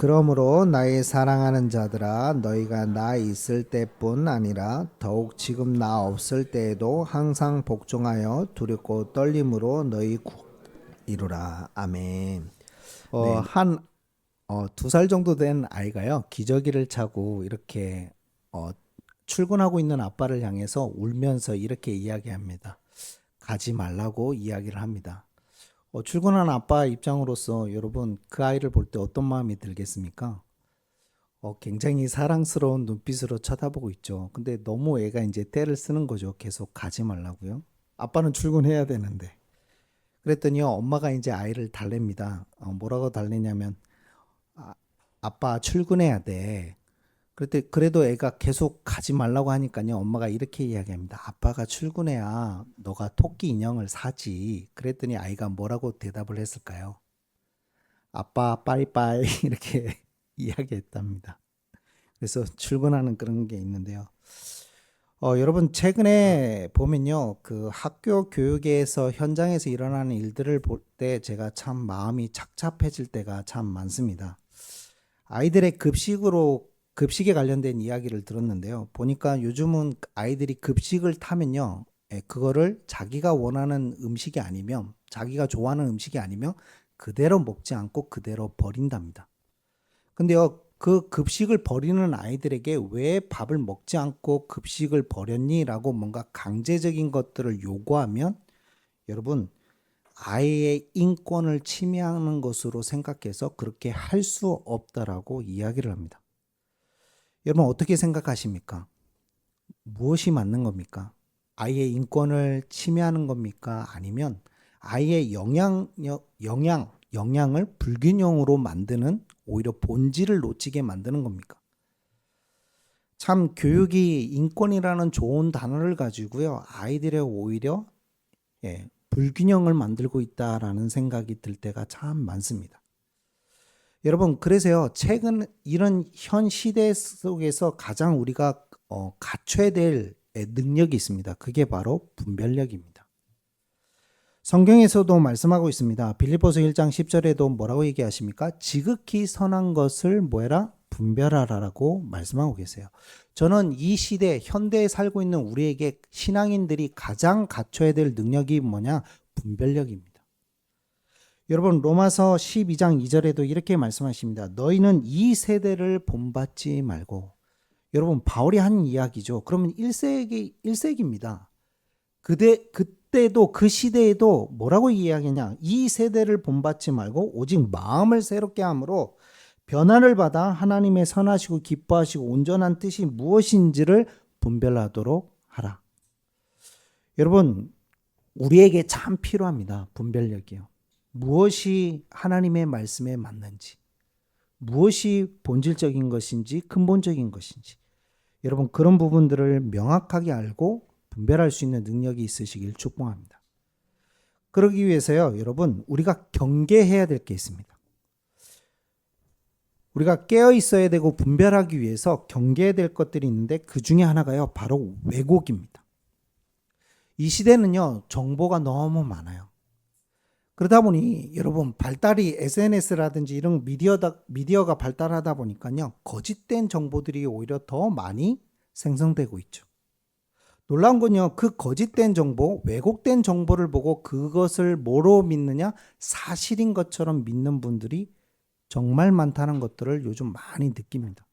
그러므로 나의 사랑하는 자들아 너희가 나 있을 때뿐 아니라 더욱 지금 나 없을 때에도 항상 복종하여 두렵고 떨림으로 너희 이루라. 아멘. 어, 네, 한, 2살 정도 된 아이가요, 기저귀를 차고 이렇게, 어, 출근하고 있는 아빠를 향해서 울면서 이렇게 이야기합니다. 가지 말라고 이야기를 합니다. 출근하는 아빠 입장으로서 여러분, 그 아이를 볼 때 어떤 마음이 들겠습니까? 굉장히 사랑스러운 눈빛으로 쳐다보고 있죠. 근데 너무 애가 이제 떼를 쓰는 거죠. 계속 가지 말라고요. 아빠는 출근해야 되는데. 그랬더니요, 엄마가 이제 아이를 달랩니다. 뭐라고 달래냐면, 아, 아빠 출근해야 돼. 그래도 애가 계속 가지 말라고 하니까요. 엄마가 이렇게 이야기합니다. 아빠가 출근해야 너가 토끼 인형을 사지. 그랬더니 아이가 뭐라고 대답을 했을까요? 아빠 빠이빠이 이렇게 이야기했답니다. 그래서 출근하는 그런 게 있는데요. 여러분 최근에 보면요. 그 학교 교육에서 현장에서 일어나는 일들을 볼 때 제가 참 마음이 착잡해질 때가 참 많습니다. 아이들의 급식에 관련된 이야기를 들었는데요. 보니까 요즘은 아이들이 급식을 타면요. 그거를 자기가 원하는 음식이 아니면 자기가 좋아하는 음식이 아니면 그대로 먹지 않고 그대로 버린답니다. 근데요. 그 급식을 버리는 아이들에게 왜 밥을 먹지 않고 급식을 버렸니? 라고 뭔가 강제적인 것들을 요구하면 여러분 아이의 인권을 침해하는 것으로 생각해서 그렇게 할 수 없다라고 이야기를 합니다. 여러분 어떻게 생각하십니까? 무엇이 맞는 겁니까? 아이의 인권을 침해하는 겁니까? 아니면 아이의 영양을 불균형으로 만드는 오히려 본질을 놓치게 만드는 겁니까? 참 교육이 인권이라는 좋은 단어를 가지고요. 아이들의 오히려 불균형을 만들고 있다라는 생각이 들 때가 참 많습니다. 여러분 그래서요. 최근 이런 현 시대 속에서 가장 우리가 갖춰야 될 능력이 있습니다. 그게 바로 분별력입니다. 성경에서도 말씀하고 있습니다. 빌립보서 1장 10절에도 뭐라고 얘기하십니까? 지극히 선한 것을 뭐해라? 분별하라라고 말씀하고 계세요. 저는 이 시대 현대에 살고 있는 우리에게 신앙인들이 가장 갖춰야 될 능력이 뭐냐? 분별력입니다. 여러분 로마서 12장 2절에도 이렇게 말씀하십니다. 너희는 이 세대를 본받지 말고 여러분 바울이 한 이야기죠. 그러면 1세기입니다. 그때도 그 시대에도 뭐라고 이야기하냐? 이 세대를 본받지 말고 오직 마음을 새롭게 함으로 변화를 받아 하나님의 선하시고 기뻐하시고 온전한 뜻이 무엇인지를 분별하도록 하라. 여러분 우리에게 참 필요합니다. 분별력이요. 무엇이 하나님의 말씀에 맞는지, 무엇이 본질적인 것인지, 근본적인 것인지. 여러분 그런 부분들을 명확하게 알고 분별할 수 있는 능력이 있으시길 축복합니다. 그러기 위해서요, 여러분 우리가 경계해야 될 게 있습니다. 우리가 깨어 있어야 되고 분별하기 위해서 경계해야 될 것들이 있는데 그 중에 하나가요, 바로 왜곡입니다. 이 시대는요, 정보가 너무 많아요. 그러다 보니 여러분 발달이 SNS라든지 이런 미디어가 발달하다 보니까요, 거짓된 정보들이 오히려 더 많이 생성되고 있죠. 놀라운 건요, 그 거짓된 정보, 왜곡된 정보를 보고 그것을 뭐로 믿느냐? 사실인 것처럼 믿는 분들이 정말 많다는 것들을 요즘 많이 느낍니다.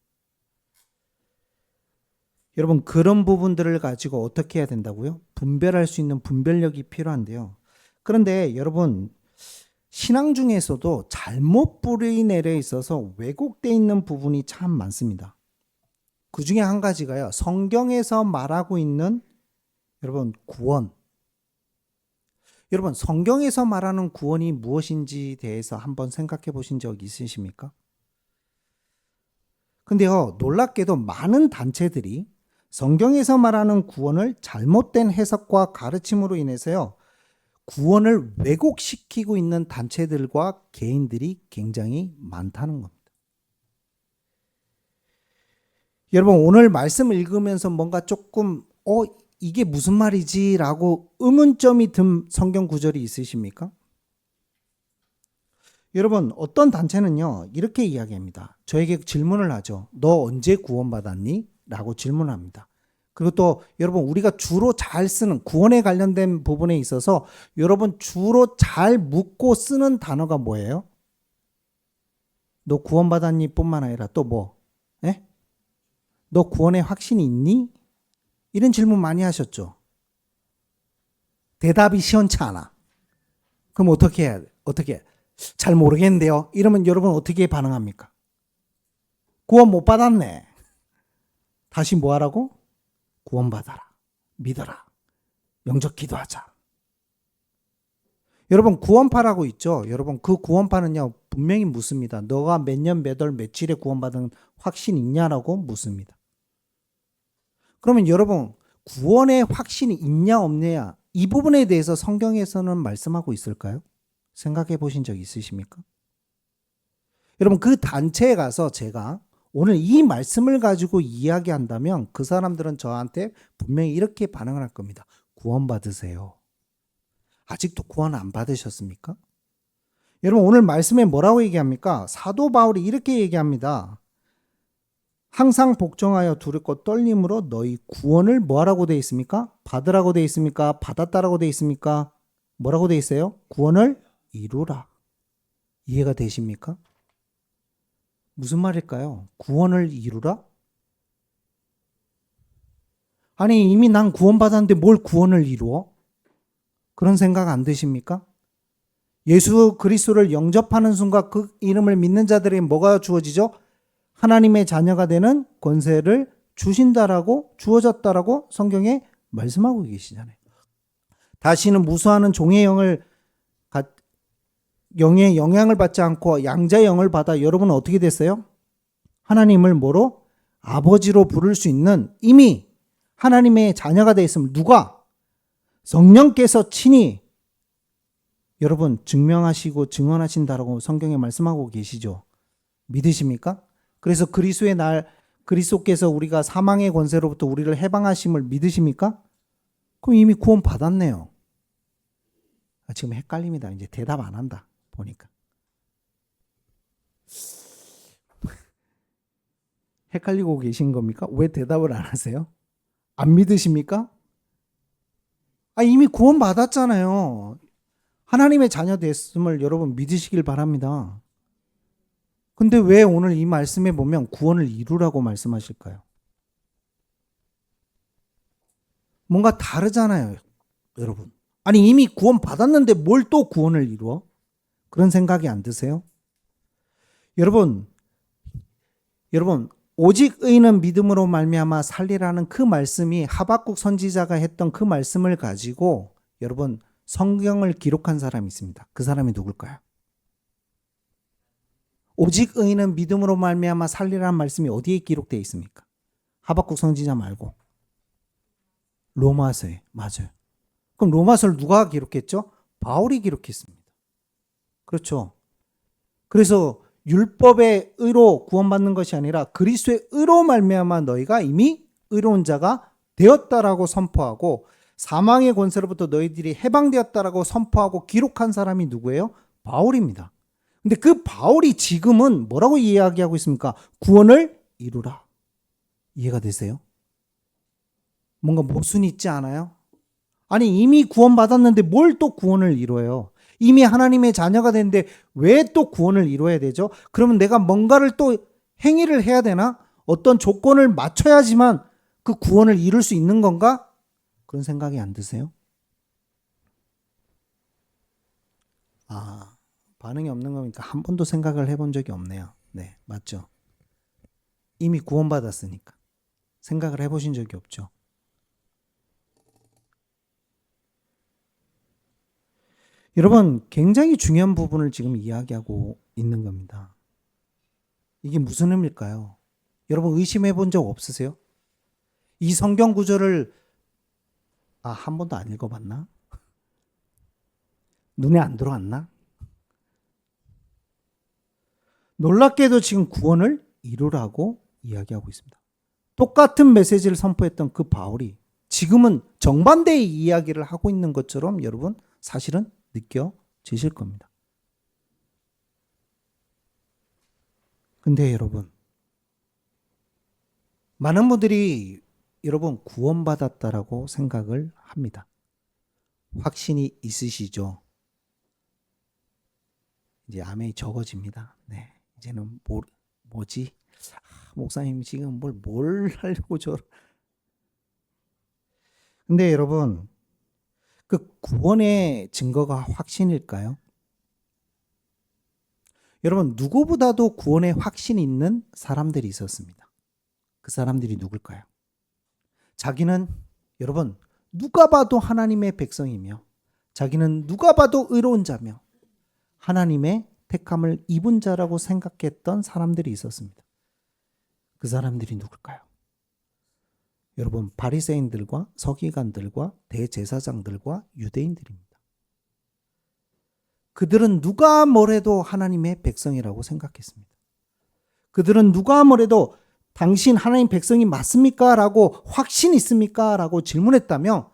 여러분 그런 부분들을 가지고 어떻게 해야 된다고요? 분별할 수 있는 분별력이 필요한데요. 그런데 여러분 신앙 중에서도 잘못 뿌리 내려 있어서 왜곡되어 있는 부분이 참 많습니다. 그 중에 한 가지가요. 성경에서 말하고 있는 여러분 구원. 여러분 성경에서 말하는 구원이 무엇인지 대해서 한번 생각해 보신 적 있으십니까? 근데요, 놀랍게도 많은 단체들이 성경에서 말하는 구원을 잘못된 해석과 가르침으로 인해서요, 구원을 왜곡시키고 있는 단체들과 개인들이 굉장히 많다는 겁니다. 여러분 오늘 말씀 읽으면서 뭔가 조금 이게 무슨 말이지? 라고 의문점이 든 성경 구절이 있으십니까? 여러분, 어떤 단체는요, 이렇게 이야기합니다. 저에게 질문을 하죠. 너 언제 구원받았니? 라고 질문합니다. 그리고 또 여러분, 우리가 주로 잘 쓰는 구원에 관련된 부분에 있어서 여러분 주로 잘 묻고 쓰는 단어가 뭐예요? 너 구원받았니? 뿐만 아니라 또 뭐? 예? 너 구원에 확신이 있니? 이런 질문 많이 하셨죠. 대답이 시원치 않아. 그럼 어떻게 해야 돼? 어떻게 해? 잘 모르겠는데요. 이러면 여러분 어떻게 반응합니까? 구원 못 받았네. 다시 뭐 하라고? 구원받아라. 믿어라. 영접 기도하자. 여러분 구원파라고 있죠. 여러분 그 구원파는요 분명히 묻습니다. 너가 몇 년 몇 월 며칠에 구원받은 확신 있냐라고 묻습니다. 그러면 여러분 구원의 확신이 있냐 없냐 이 부분에 대해서 성경에서는 말씀하고 있을까요? 생각해 보신 적 있으십니까? 여러분 그 단체에 가서 제가 오늘 이 말씀을 가지고 이야기한다면 그 사람들은 저한테 분명히 이렇게 반응을 할 겁니다. 구원 받으세요. 아직도 구원 안 받으셨습니까? 여러분 오늘 말씀에 뭐라고 얘기합니까? 사도 바울이 이렇게 얘기합니다. 항상 복종하여 두렵고 떨림으로 너희 구원을 뭐하라고 되어 있습니까? 받으라고 되어 있습니까? 받았다라고 되어 있습니까? 뭐라고 되어 있어요? 구원을 이루라. 이해가 되십니까? 무슨 말일까요? 구원을 이루라? 아니 이미 난 구원받았는데 뭘 구원을 이루어? 그런 생각 안 드십니까? 예수 그리스도를 영접하는 순간 그 이름을 믿는 자들에게 뭐가 주어지죠? 하나님의 자녀가 되는 권세를 주신다라고 주어졌다라고 성경에 말씀하고 계시잖아요. 다시는 무수하는 종의 영의 영향을 받지 않고 양자의 영을 받아 여러분은 어떻게 됐어요? 하나님을 뭐로? 아버지로 부를 수 있는 이미 하나님의 자녀가 되어 있으면 누가? 성령께서 친히 여러분 증명하시고 증언하신다라고 성경에 말씀하고 계시죠. 믿으십니까? 그래서 그리스도께서 우리가 사망의 권세로부터 우리를 해방하심을 믿으십니까? 그럼 이미 구원 받았네요. 지금 헷갈립니다. 이제 대답 안 한다. 보니까. 헷갈리고 계신 겁니까? 왜 대답을 안 하세요? 안 믿으십니까? 이미 구원 받았잖아요. 하나님의 자녀 됐음을 여러분 믿으시길 바랍니다. 근데 왜 오늘 이 말씀에 보면 구원을 이루라고 말씀하실까요? 뭔가 다르잖아요, 여러분. 아니 이미 구원 받았는데 뭘 또 구원을 이루어? 그런 생각이 안 드세요? 여러분 오직 의인은 믿음으로 말미암아 살리라는 그 말씀이 하박국 선지자가 했던 그 말씀을 가지고 여러분 성경을 기록한 사람이 있습니다. 그 사람이 누굴까요? 오직 의인은 믿음으로 말미암아 살리라는 말씀이 어디에 기록되어 있습니까? 하박국 선지자 말고 로마서에. 맞아요. 그럼 로마서를 누가 기록했죠? 바울이 기록했습니다. 그렇죠. 그래서 율법의 의로 구원받는 것이 아니라 그리스도의 의로 말미암아 너희가 이미 의로운 자가 되었다라고 선포하고 사망의 권세로부터 너희들이 해방되었다라고 선포하고 기록한 사람이 누구예요? 바울입니다. 근데 그 바울이 지금은 뭐라고 이야기하고 있습니까? 구원을 이루라. 이해가 되세요? 뭔가 모순이 있지 않아요? 아니 이미 구원받았는데 뭘 또 구원을 이루어요? 이미 하나님의 자녀가 됐는데 왜 또 구원을 이루어야 되죠? 그러면 내가 뭔가를 또 행위를 해야 되나? 어떤 조건을 맞춰야지만 그 구원을 이룰 수 있는 건가? 그런 생각이 안 드세요? 반응이 없는 거니까 한 번도 생각을 해본 적이 없네요. 네, 맞죠? 이미 구원받았으니까 생각을 해보신 적이 없죠. 여러분 굉장히 중요한 부분을 지금 이야기하고 있는 겁니다. 이게 무슨 의미일까요? 여러분 의심해 본 적 없으세요? 이 성경 구절을 한 번도 안 읽어봤나? 눈에 안 들어왔나? 놀랍게도 지금 구원을 이루라고 이야기하고 있습니다. 똑같은 메시지를 선포했던 그 바울이 지금은 정반대의 이야기를 하고 있는 것처럼 여러분 사실은 느껴지실 겁니다. 근데 여러분, 많은 분들이 여러분 구원받았다라고 생각을 합니다. 확신이 있으시죠? 이제 아멘이 적어집니다. 네. 이제는 뭐지? 목사님 지금 뭘 하려고 근데 여러분, 그 구원의 증거가 확신일까요? 여러분, 누구보다도 구원의 확신이 있는 사람들이 있었습니다. 그 사람들이 누굴까요? 자기는 여러분, 누가 봐도 하나님의 백성이며 자기는 누가 봐도 의로운 자며 하나님의 택함을 입은 자라고 생각했던 사람들이 있었습니다. 그 사람들이 누굴까요? 여러분, 바리새인들과 서기관들과 대제사장들과 유대인들입니다. 그들은 누가 뭐래도 하나님의 백성이라고 생각했습니다. 그들은 누가 뭐래도 당신 하나님 백성이 맞습니까? 라고 확신 있습니까? 라고 질문했다며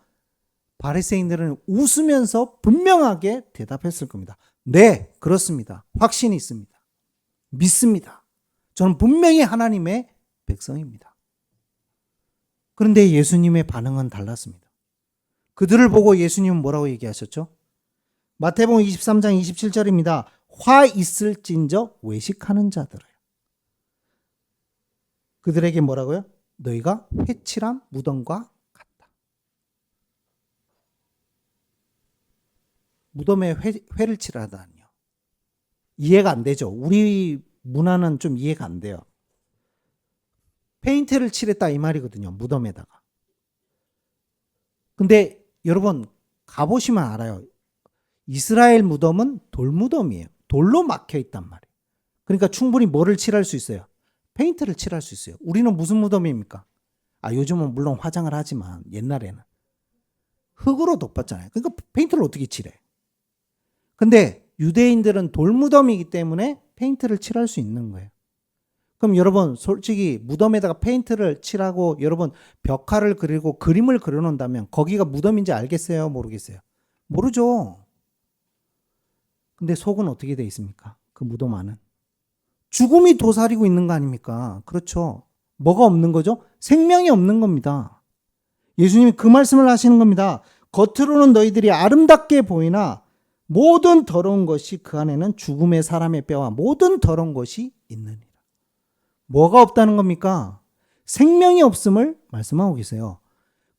바리새인들은 웃으면서 분명하게 대답했을 겁니다. 네, 그렇습니다. 확신이 있습니다. 믿습니다. 저는 분명히 하나님의 백성입니다. 그런데 예수님의 반응은 달랐습니다. 그들을 보고 예수님은 뭐라고 얘기하셨죠? 마태복음 23장 27절입니다. 화 있을진저 외식하는 자들아요. 그들에게 뭐라고요? 너희가 회칠한 무덤과 같다. 무덤에 회를 칠하다니요. 이해가 안 되죠. 우리 문화는 좀 이해가 안 돼요. 페인트를 칠했다 이 말이거든요. 무덤에다가. 근데 여러분 가보시면 알아요. 이스라엘 무덤은 돌무덤이에요. 돌로 막혀 있단 말이에요. 그러니까 충분히 뭐를 칠할 수 있어요? 페인트를 칠할 수 있어요. 우리는 무슨 무덤입니까? 요즘은 물론 화장을 하지만 옛날에는 흙으로 덮었잖아요. 그러니까 페인트를 어떻게 칠해? 근데 유대인들은 돌무덤이기 때문에 페인트를 칠할 수 있는 거예요. 그럼 여러분 솔직히 무덤에다가 페인트를 칠하고 여러분 벽화를 그리고 그림을 그려놓는다면 거기가 무덤인지 알겠어요? 모르겠어요? 모르죠. 근데 속은 어떻게 돼 있습니까? 그 무덤 안은 죽음이 도사리고 있는 거 아닙니까? 그렇죠. 뭐가 없는 거죠? 생명이 없는 겁니다. 예수님이 그 말씀을 하시는 겁니다. 겉으로는 너희들이 아름답게 보이나 모든 더러운 것이 그 안에는 죽음의 사람의 뼈와 모든 더러운 것이 있느니라. 뭐가 없다는 겁니까? 생명이 없음을 말씀하고 계세요.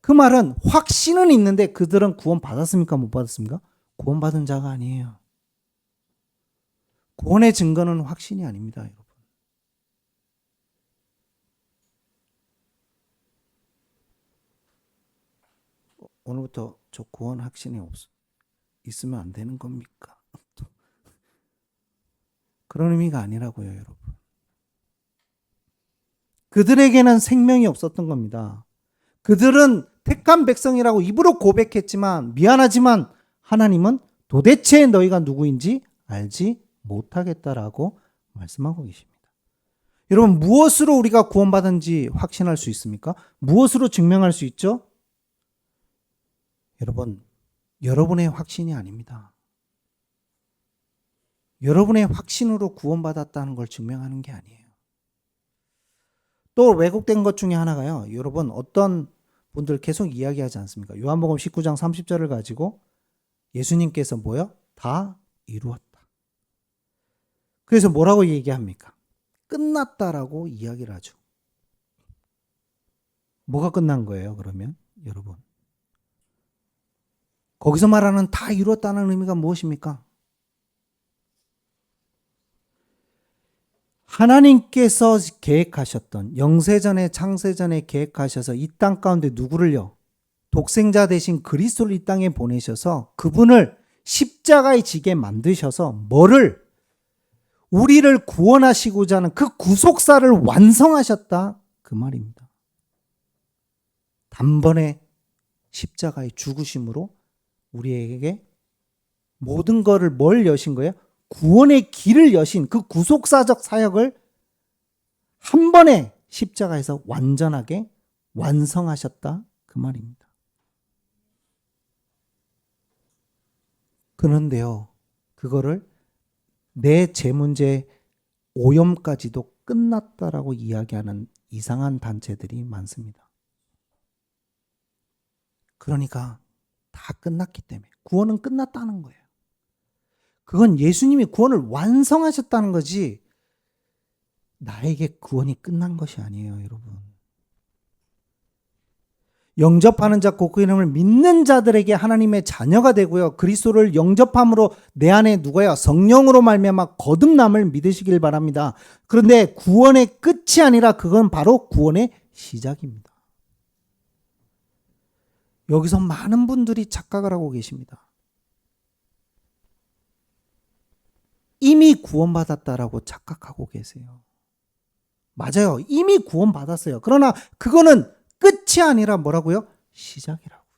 그 말은 확신은 있는데 그들은 구원 받았습니까? 못 받았습니까? 구원 받은 자가 아니에요. 구원의 증거는 확신이 아닙니다, 여러분. 오늘부터 저 구원 확신이 있으면 안 되는 겁니까? 그런 의미가 아니라고요, 여러분. 그들에게는 생명이 없었던 겁니다. 그들은 택한 백성이라고 입으로 고백했지만 미안하지만 하나님은 도대체 너희가 누구인지 알지 못하겠다라고 말씀하고 계십니다. 여러분 무엇으로 우리가 구원받은지 확신할 수 있습니까? 무엇으로 증명할 수 있죠? 여러분, 여러분의 확신이 아닙니다. 여러분의 확신으로 구원받았다는 걸 증명하는 게 아니에요. 또 왜곡된 것 중에 하나가요. 여러분 어떤 분들 계속 이야기하지 않습니까? 요한복음 19장 30절을 가지고 예수님께서 뭐요? 다 이루었다. 그래서 뭐라고 얘기합니까? 끝났다라고 이야기를 하죠. 뭐가 끝난 거예요, 그러면? 여러분. 거기서 말하는 다 이루었다는 의미가 무엇입니까? 하나님께서 계획하셨던 영세전에 창세전에 계획하셔서 이 땅 가운데 누구를요? 독생자 대신 그리스도를 이 땅에 보내셔서 그분을 십자가에 지게 만드셔서 뭐를? 우리를 구원하시고자 하는 그 구속사를 완성하셨다. 그 말입니다. 단번에 십자가의 죽으심으로 우리에게 모든 것을 뭘 여신 거예요? 구원의 길을 여신 그 구속사적 사역을 한 번에 십자가에서 완전하게 완성하셨다. 그 말입니다. 그런데요, 그거를 내 제 문제 오염까지도 끝났다라고 이야기하는 이상한 단체들이 많습니다. 그러니까 다 끝났기 때문에 구원은 끝났다는 거예요. 그건 예수님이 구원을 완성하셨다는 거지 나에게 구원이 끝난 것이 아니에요, 여러분. 영접하는 자 곧 그 이름을 믿는 자들에게 하나님의 자녀가 되고요. 그리스도를 영접함으로 내 안에 누가요? 성령으로 말미암아 거듭남을 믿으시길 바랍니다. 그런데 구원의 끝이 아니라 그건 바로 구원의 시작입니다. 여기서 많은 분들이 착각을 하고 계십니다. 이미 구원받았다라고 착각하고 계세요. 맞아요. 이미 구원받았어요. 그러나 그거는 끝이 아니라 뭐라고요? 시작이라고요.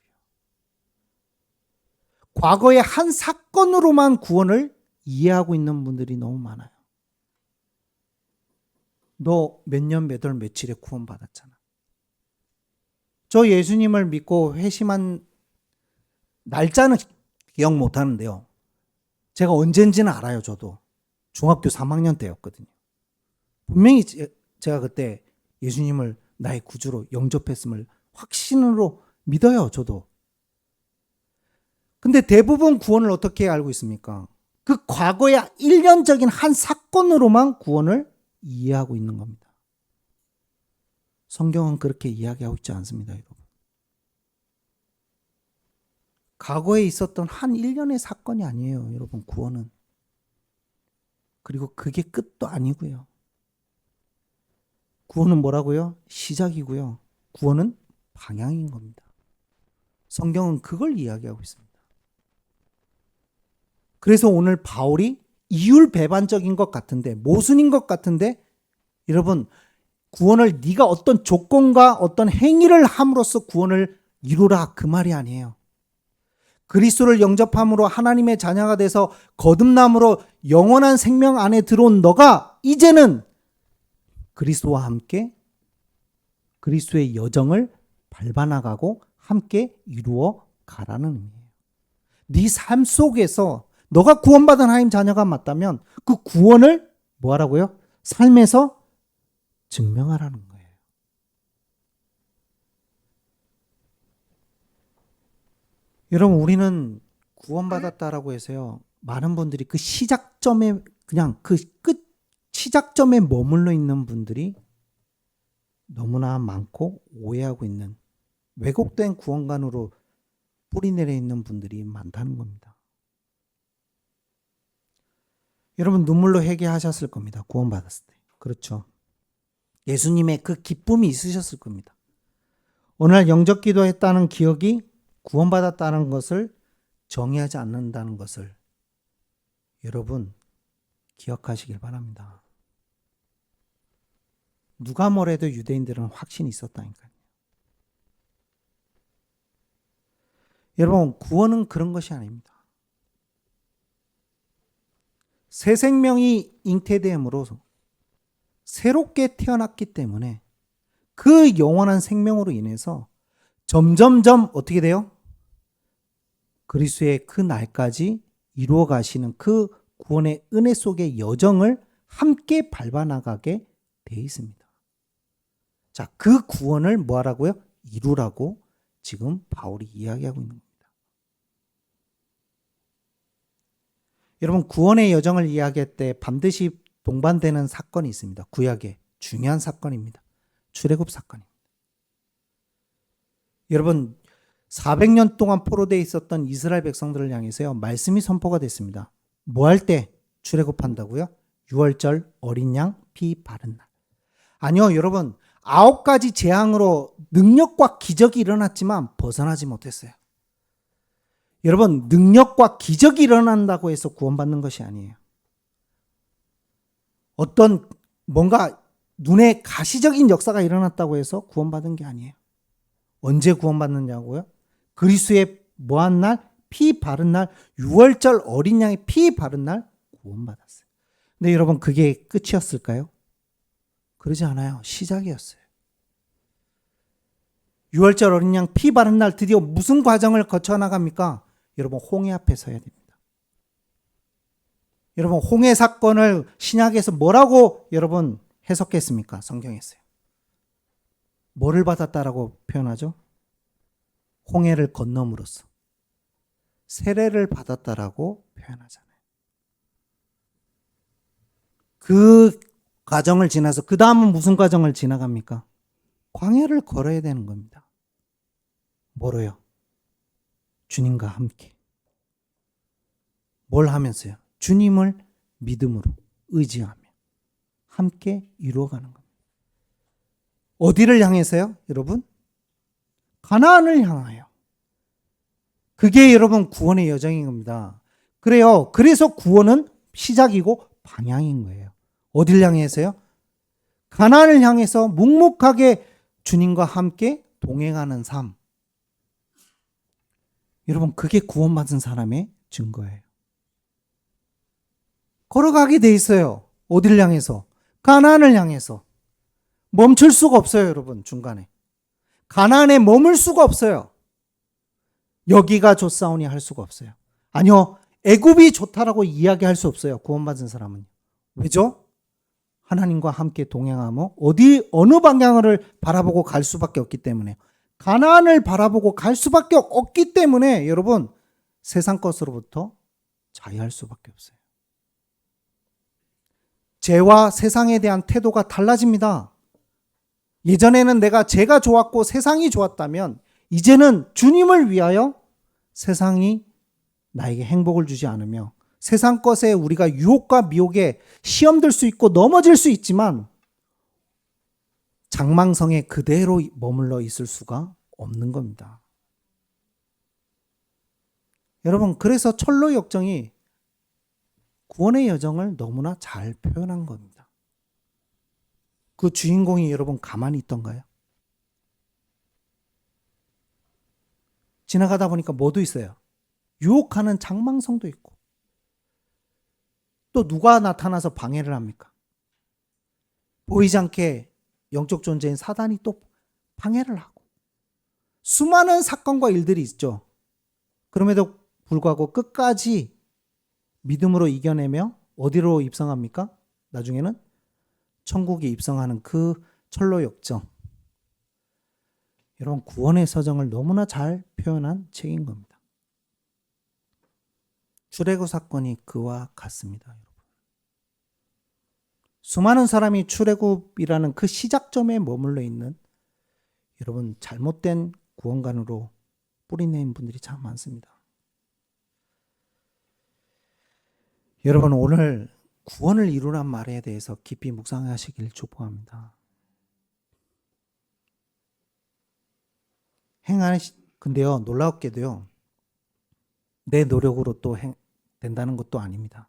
과거의 한 사건으로만 구원을 이해하고 있는 분들이 너무 많아요. 너 몇 년 몇 월 며칠에 구원받았잖아. 저 예수님을 믿고 회심한 날짜는 기억 못하는데요. 제가 언젠지는 알아요. 저도 중학교 3학년 때였거든요. 분명히 제가 그때 예수님을 나의 구주로 영접했음을 확신으로 믿어요. 저도. 근데 대부분 구원을 어떻게 알고 있습니까? 그 과거의 일련적인 한 사건으로만 구원을 이해하고 있는 겁니다. 성경은 그렇게 이야기하고 있지 않습니다, 여러분. 과거에 있었던 한 일련의 사건이 아니에요, 여러분, 구원은. 그리고 그게 끝도 아니고요. 구원은 뭐라고요? 시작이고요. 구원은 방향인 겁니다. 성경은 그걸 이야기하고 있습니다. 그래서 오늘 바울이 이율배반적인 것 같은데, 모순인 것 같은데, 여러분, 구원을 네가 어떤 조건과 어떤 행위를 함으로써 구원을 이루라, 그 말이 아니에요. 그리스도를 영접함으로 하나님의 자녀가 돼서 거듭남으로 영원한 생명 안에 들어온 너가 이제는 그리스도와 함께 그리스도의 여정을 밟아나가고 함께 이루어 가라는 의미예요. 네 삶 속에서 너가 구원받은 하나님 자녀가 맞다면 그 구원을 뭐 하라고요? 삶에서 증명하라는 거예요. 여러분, 우리는 구원받았다라고 해서요, 많은 분들이 그 시작점에 그냥 그 끝 시작점에 머물러 있는 분들이 너무나 많고 오해하고 있는 왜곡된 구원관으로 뿌리내려 있는 분들이 많다는 겁니다. 여러분, 눈물로 회개하셨을 겁니다. 구원받았을 때. 그렇죠. 예수님의 그 기쁨이 있으셨을 겁니다. 오늘 영접 기도했다는 기억이 구원받았다는 것을 정의하지 않는다는 것을 여러분 기억하시길 바랍니다. 누가 뭐래도 유대인들은 확신이 있었다니까요. 여러분, 구원은 그런 것이 아닙니다. 새 생명이 잉태됨으로 새롭게 태어났기 때문에 그 영원한 생명으로 인해서 점점점 어떻게 돼요? 그리스도의 그 날까지 이루어 가시는 그 구원의 은혜 속의 여정을 함께 밟아나가게 돼 있습니다. 자, 그 구원을 뭐 하라고요? 이루라고 지금 바울이 이야기하고 있는 겁니다. 여러분, 구원의 여정을 이야기할 때 반드시 동반되는 사건이 있습니다. 구약의 중요한 사건입니다. 출애굽 사건입니다. 여러분, 400년 동안 포로되어 있었던 이스라엘 백성들을 향해서요, 말씀이 선포가 됐습니다. 뭐 할 때 출애굽한다고요? 6월절 어린 양 피 바른 날. 아니요, 여러분, 9가지 재앙으로 능력과 기적이 일어났지만 벗어나지 못했어요. 여러분, 능력과 기적이 일어난다고 해서 구원받는 것이 아니에요. 어떤 뭔가 눈에 가시적인 역사가 일어났다고 해서 구원받은 게 아니에요. 언제 구원받느냐고요? 그리스도의 뭐한 날? 피 바른 날, 6월절 어린 양의 피 바른 날 구원받았어요. 근데 여러분, 그게 끝이었을까요? 그러지 않아요. 시작이었어요. 6월절 어린 양 피 바른 날 드디어 무슨 과정을 거쳐 나갑니까? 여러분, 홍해 앞에 서야 됩니다. 여러분, 홍해 사건을 신약에서 뭐라고 여러분 해석했습니까? 성경에서요. 뭐를 받았다라고 표현하죠? 홍해를 건너므로써 세례를 받았다라고 표현하잖아요. 그 과정을 지나서 그 다음은 무슨 과정을 지나갑니까? 광야를 걸어야 되는 겁니다. 뭐로요? 주님과 함께. 뭘 하면서요? 주님을 믿음으로 의지하며 함께 이루어가는 겁니다. 어디를 향해서요, 여러분? 가나안을 향하여. 그게 여러분 구원의 여정인 겁니다. 그래요. 그래서 구원은 시작이고 방향인 거예요. 어디를 향해서요? 가나안을 향해서 묵묵하게 주님과 함께 동행하는 삶. 여러분, 그게 구원받은 사람의 증거예요. 걸어가게 돼 있어요. 어디를 향해서? 가나안을 향해서. 멈출 수가 없어요, 여러분, 중간에. 가나안에 머물 수가 없어요. 여기가 좋사오니 할 수가 없어요. 아니요, 애굽이 좋다라고 이야기할 수 없어요, 구원받은 사람은. 왜죠? 하나님과 함께 동행하며 어느 방향을 바라보고 갈 수밖에 없기 때문에, 가나안을 바라보고 갈 수밖에 없기 때문에 여러분 세상 것으로부터 자유할 수밖에 없어요. 죄와 세상에 대한 태도가 달라집니다. 예전에는 제가 좋았고 세상이 좋았다면 이제는 주님을 위하여 세상이 나에게 행복을 주지 않으며 세상 것에 우리가 유혹과 미혹에 시험들 수 있고 넘어질 수 있지만 장망성에 그대로 머물러 있을 수가 없는 겁니다. 여러분, 그래서 철로 역정이 구원의 여정을 너무나 잘 표현한 겁니다. 그 주인공이 여러분 가만히 있던가요? 지나가다 보니까 뭐도 있어요. 유혹하는 장망성도 있고 또 누가 나타나서 방해를 합니까? 보이지 않게 영적 존재인 사단이 또 방해를 하고 수많은 사건과 일들이 있죠. 그럼에도 불구하고 끝까지 믿음으로 이겨내며 어디로 입성합니까? 나중에는 천국에 입성하는 그 철로 역정. 여러분, 구원의 서정을 너무나 잘 표현한 책인 겁니다. 출애굽 사건이 그와 같습니다. 여러분. 수많은 사람이 출애굽이라는 그 시작점에 머물러 있는 여러분 잘못된 구원관으로 뿌리내린 분들이 참 많습니다. 여러분, 오늘 구원을 이루란 말에 대해서 깊이 묵상하시길 축복합니다. 근데요, 놀랍게도요, 내 노력으로 또 된다는 것도 아닙니다.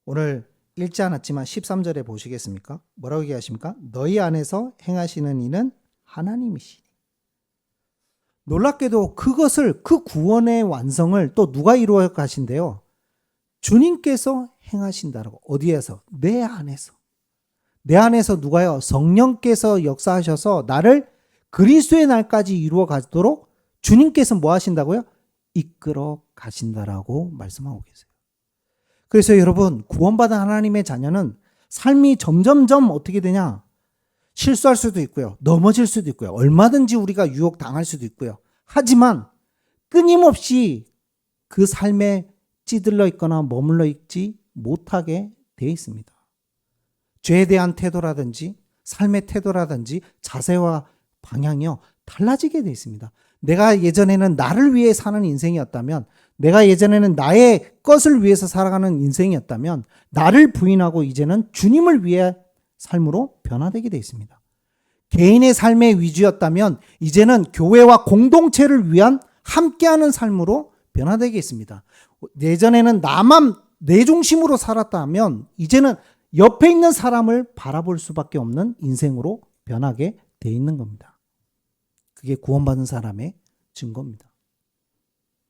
오늘 읽지 않았지만 13절에 보시겠습니까? 뭐라고 얘기하십니까? 너희 안에서 행하시는 이는 하나님이시니. 놀랍게도 그 구원의 완성을 또 누가 이루어 가신대요? 주님께서 행하신다라고. 어디에서? 내 안에서. 내 안에서 누가요? 성령께서 역사하셔서 나를 그리스도의 날까지 이루어 가도록 주님께서 뭐 하신다고요? 이끌어 가신다라고 말씀하고 계세요. 그래서 여러분, 구원받은 하나님의 자녀는 삶이 점점점 어떻게 되냐? 실수할 수도 있고요. 넘어질 수도 있고요. 얼마든지 우리가 유혹당할 수도 있고요. 하지만 끊임없이 그 삶에 찌들러 있거나 머물러 있지 못하게 되어 있습니다. 죄에 대한 태도라든지 삶의 태도라든지 자세와 방향이요, 달라지게 되어 있습니다. 내가 예전에는 나를 위해 사는 인생이었다면, 내가 예전에는 나의 것을 위해서 살아가는 인생이었다면 나를 부인하고 이제는 주님을 위해 삶으로 변화되게 되어 있습니다. 개인의 삶의 위주였다면 이제는 교회와 공동체를 위한 함께하는 삶으로 변화되게 있습니다. 예전에는 나만 내 중심으로 살았다면 이제는 옆에 있는 사람을 바라볼 수밖에 없는 인생으로 변하게 되어 있는 겁니다. 그게 구원받은 사람의 증거입니다.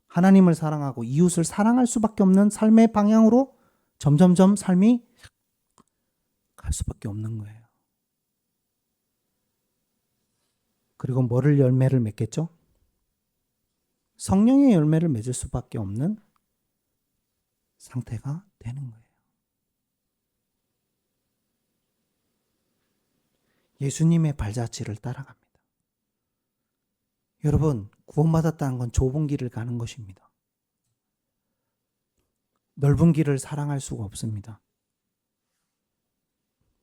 하나님을 사랑하고 이웃을 사랑할 수밖에 없는 삶의 방향으로 점점점 삶이 갈 수밖에 없는 거예요. 그리고 뭐를 열매를 맺겠죠? 성령의 열매를 맺을 수밖에 없는 상태가 되는 거예요. 예수님의 발자취를 따라갑니다. 여러분, 구원받았다는 건 좁은 길을 가는 것입니다. 넓은 길을 사랑할 수가 없습니다.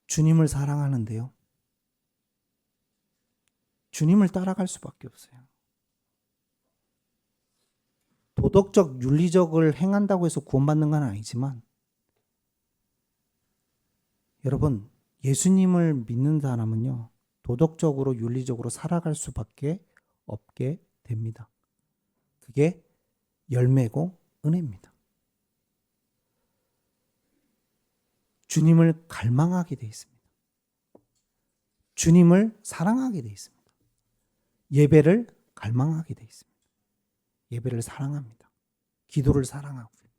주님을 사랑하는데요. 주님을 따라갈 수밖에 없어요. 도덕적, 윤리적을 행한다고 해서 구원받는 건 아니지만 여러분, 예수님을 믿는 사람은요, 도덕적으로, 윤리적으로 살아갈 수밖에 없게 됩니다. 그게 열매고 은혜입니다. 주님을 갈망하게 돼 있습니다. 주님을 사랑하게 돼 있습니다. 예배를 갈망하게 돼 있습니다. 예배를 사랑합니다. 기도를 사랑하고요.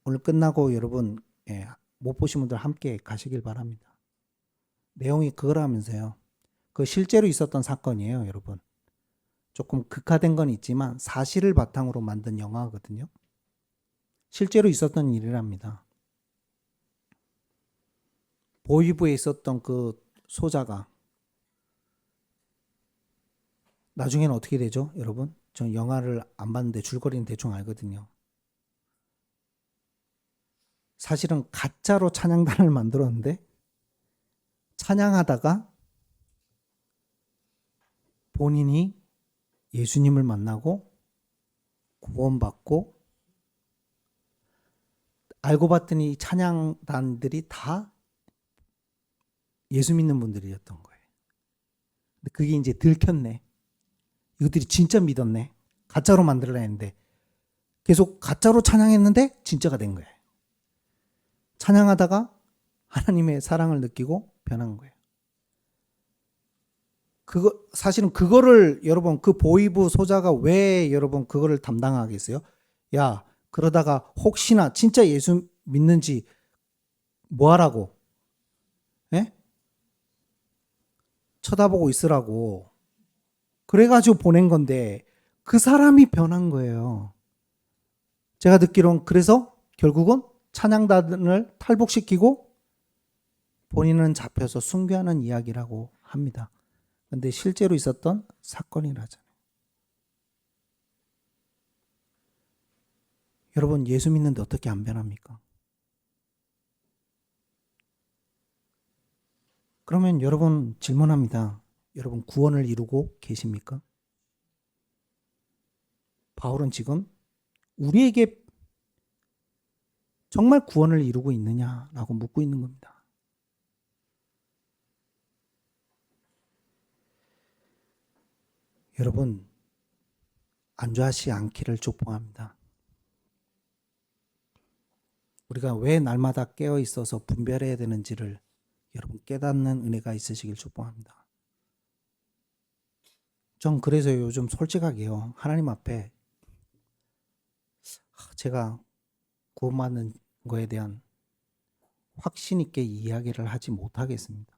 오늘 끝나고 여러분, 못 보신 분들 함께 가시길 바랍니다. 내용이 그거라면서요. 그 실제로 있었던 사건이에요, 여러분. 조금 극화된 건 있지만 사실을 바탕으로 만든 영화거든요. 실제로 있었던 일이랍니다. 보이부에 있었던 그 소자가 나중에는 어떻게 되죠, 여러분? 전 영화를 안 봤는데 줄거리는 대충 알거든요. 사실은 가짜로 찬양단을 만들었는데 찬양하다가 본인이 예수님을 만나고 구원받고, 알고 봤더니 찬양단들이 다 예수 믿는 분들이었던 거예요. 근데 그게 이제 들켰네. 이것들이 진짜 믿었네. 가짜로 만들어야 했는데 계속 가짜로 찬양했는데 진짜가 된 거예요. 찬양하다가 하나님의 사랑을 느끼고 변한 거예요. 사실은 그거를 여러분, 그 보이부 소자가 왜 여러분 그거를 담당하겠어요? 야, 그러다가 혹시나 진짜 예수 믿는지 뭐 하라고? 예? 쳐다보고 있으라고. 그래가지고 보낸 건데 그 사람이 변한 거예요. 제가 듣기로는 그래서 결국은 찬양단을 탈북시키고 본인은 잡혀서 순교하는 이야기라고 합니다. 근데 실제로 있었던 사건이라잖아요. 여러분, 예수 믿는데 어떻게 안 변합니까? 그러면 여러분 질문합니다. 여러분 구원을 이루고 계십니까? 바울은 지금 우리에게 정말 구원을 이루고 있느냐라고 묻고 있는 겁니다. 여러분, 안주하지 않기를 축복합니다. 우리가 왜 날마다 깨어 있어서 분별해야 되는지를 여러분 깨닫는 은혜가 있으시길 축복합니다. 전 그래서 요즘 솔직하게요, 하나님 앞에 제가 구원받는 거에 대한 확신 있게 이야기를 하지 못하겠습니다.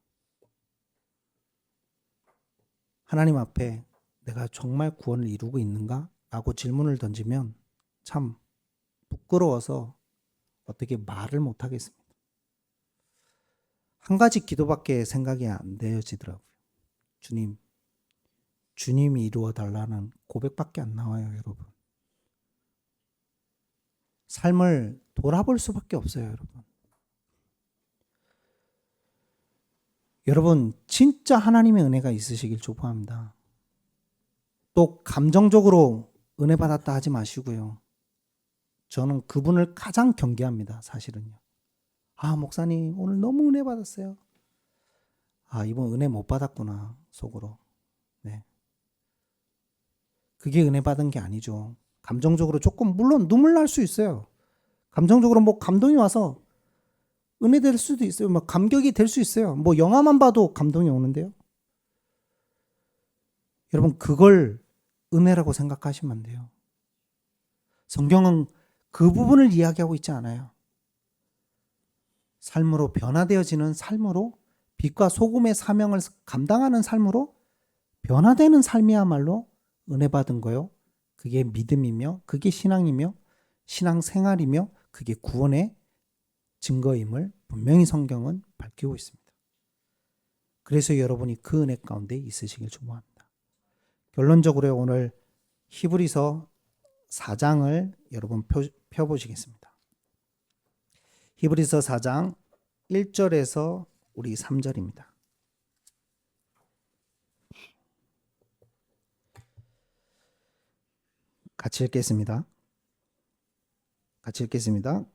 하나님 앞에 내가 정말 구원을 이루고 있는가? 라고 질문을 던지면 참 부끄러워서 어떻게 말을 못하겠습니다. 한 가지 기도밖에 생각이 안 되어지더라고요. 주님이 이루어 달라는 고백밖에 안 나와요, 여러분. 삶을 돌아볼 수밖에 없어요, 여러분. 여러분, 진짜 하나님의 은혜가 있으시길 축복합니다. 또 감정적으로 은혜 받았다 하지 마시고요. 저는 그분을 가장 경계합니다, 사실은요. 아, 목사님 오늘 너무 은혜 받았어요. 아, 이번 은혜 못 받았구나, 속으로. 네. 그게 은혜 받은 게 아니죠. 감정적으로 조금, 물론 눈물 날 수 있어요. 감정적으로 뭐 감동이 와서 은혜 될 수도 있어요. 뭐 감격이 될 수 있어요. 뭐 영화만 봐도 감동이 오는데요. 여러분, 그걸 은혜라고 생각하시면 안 돼요. 성경은 그 부분을 이야기하고 있지 않아요. 삶으로 변화되어지는 삶으로, 빛과 소금의 사명을 감당하는 삶으로 변화되는 삶이야말로 은혜 받은 거요. 그게 믿음이며, 그게 신앙이며, 신앙생활이며, 그게 구원의 증거임을 분명히 성경은 밝히고 있습니다. 그래서 여러분이 그 은혜 가운데 있으시길 축복합니다. 결론적으로 오늘 히브리서 4장을 여러분 펴보시겠습니다. 히브리서 4장 1절에서 우리 3절입니다. 같이 읽겠습니다.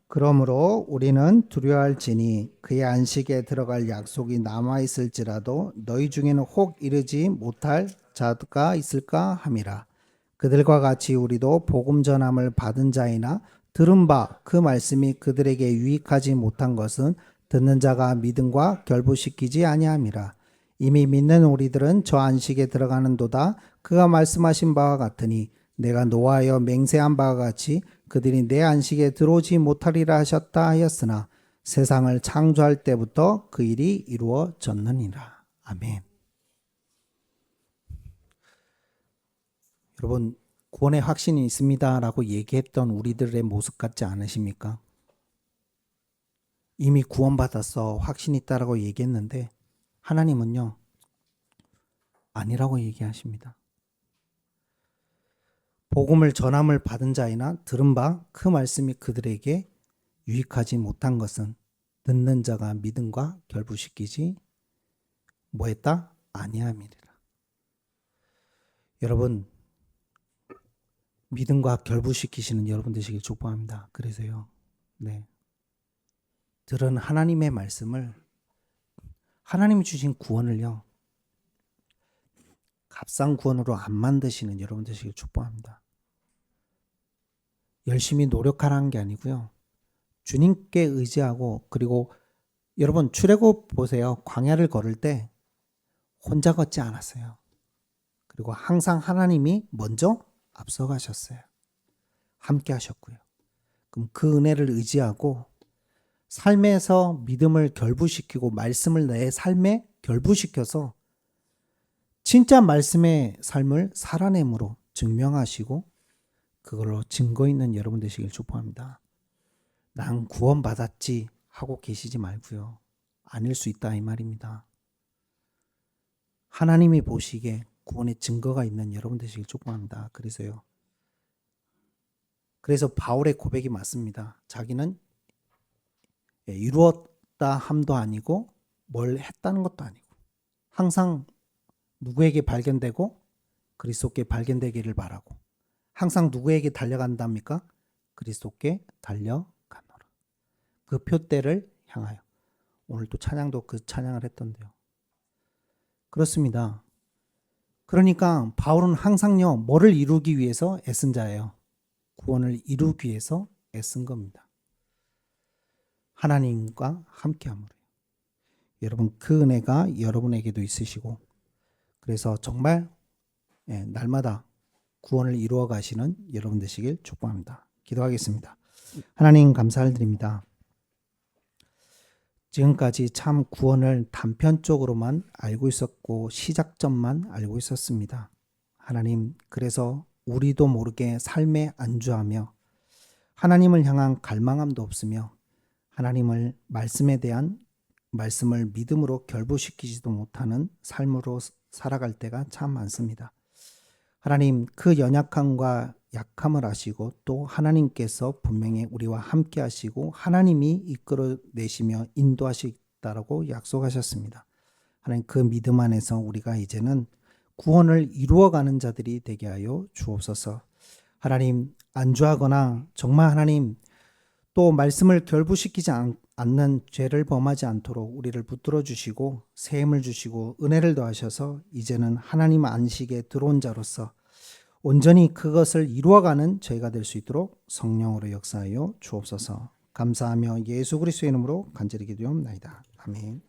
그러므로 우리는 두려워할지니 그의 안식에 들어갈 약속이 남아있을지라도 너희 중에는 혹 이르지 못할 자가 있을까 함이라. 그들과 같이 우리도 복음 전함을 받은 자이나 들은 바 그 말씀이 그들에게 유익하지 못한 것은 듣는 자가 믿음과 결부시키지 아니함이라. 이미 믿는 우리들은 저 안식에 들어가는도다. 그가 말씀하신 바와 같으니 내가 노하여 맹세한 바와 같이 그들이 내 안식에 들어오지 못하리라 하셨다 하였으나 세상을 창조할 때부터 그 일이 이루어졌느니라. 아멘. 여러분, 구원의 확신이 있습니다 라고 얘기했던 우리들의 모습 같지 않으십니까? 이미 구원받았어, 확신 있다라고 얘기했는데 하나님은요, 아니라고 얘기하십니다. 복음을 전함을 받은 자이나 들은 바 그 말씀이 그들에게 유익하지 못한 것은 듣는 자가 믿음과 결부시키지 뭐했다? 아니함이리라. 여러분, 믿음과 결부시키시는 여러분 되시길 축복합니다. 그래서요, 들은 하나님의 말씀을, 하나님이 주신 구원을요, 값싼 구원으로 안 만드시는 여러분 되시길 축복합니다. 열심히 노력하라는 게 아니고요, 주님께 의지하고, 그리고 여러분 출애굽 보세요. 광야를 걸을 때 혼자 걷지 않았어요. 그리고 항상 하나님이 먼저 앞서가셨어요. 함께 하셨고요. 그럼 그 은혜를 의지하고 삶에서 믿음을 결부시키고 말씀을 내 삶에 결부시켜서 진짜 말씀의 삶을 살아냄으로 증명하시고 그걸로 증거 있는 여러분 되시길 축복합니다. 난 구원받았지 하고 계시지 말고요. 아닐 수 있다 이 말입니다. 하나님이 보시기에 구원의 증거가 있는 여러분 되시길 축복합니다. 그래서 바울의 고백이 맞습니다. 자기는 이루었다 함도 아니고 뭘 했다는 것도 아니고 항상 누구에게 발견되고 그리스도께 발견되기를 바라고 항상 누구에게 달려간답니까? 그리스도께 달려가노라. 그 표대를 향하여. 오늘 또 찬양도 그 찬양을 했던데요. 그렇습니다. 그러니까 바울은 항상요, 뭐를 이루기 위해서 애쓴 자예요? 구원을 이루기 위해서 애쓴 겁니다. 하나님과 함께함으로요. 여러분 그 은혜가 여러분에게도 있으시고 그래서 정말 날마다 구원을 이루어 가시는 여러분 되시길 축복합니다. 기도하겠습니다. 하나님 감사를 드립니다. 지금까지 참 구원을 단편적으로만 알고 있었고 시작점만 알고 있었습니다. 하나님, 그래서 우리도 모르게 삶에 안주하며 하나님을 향한 갈망함도 없으며 하나님을 말씀에 대한 말씀을 믿음으로 결부시키지도 못하는 삶으로 살아갈 때가 참 많습니다. 하나님, 그 연약함과 약함을 아시고 또 하나님께서 분명히 우리와 함께 하시고 하나님이 이끌어내시며 인도하시다라고 약속하셨습니다. 하나님, 그 믿음 안에서 우리가 이제는 구원을 이루어가는 자들이 되게 하여 주옵소서. 하나님, 안주하거나 정말 하나님 또 말씀을 결부시키지 않는 죄를 범하지 않도록 우리를 붙들어 주시고 새 힘을 주시고 은혜를 더하셔서 이제는 하나님 안식에 들어온 자로서 온전히 그것을 이루어가는 저희가 될 수 있도록 성령으로 역사하여 주옵소서. 감사하며 예수 그리스도의 이름으로 간절히 기도하옵나이다. 아멘.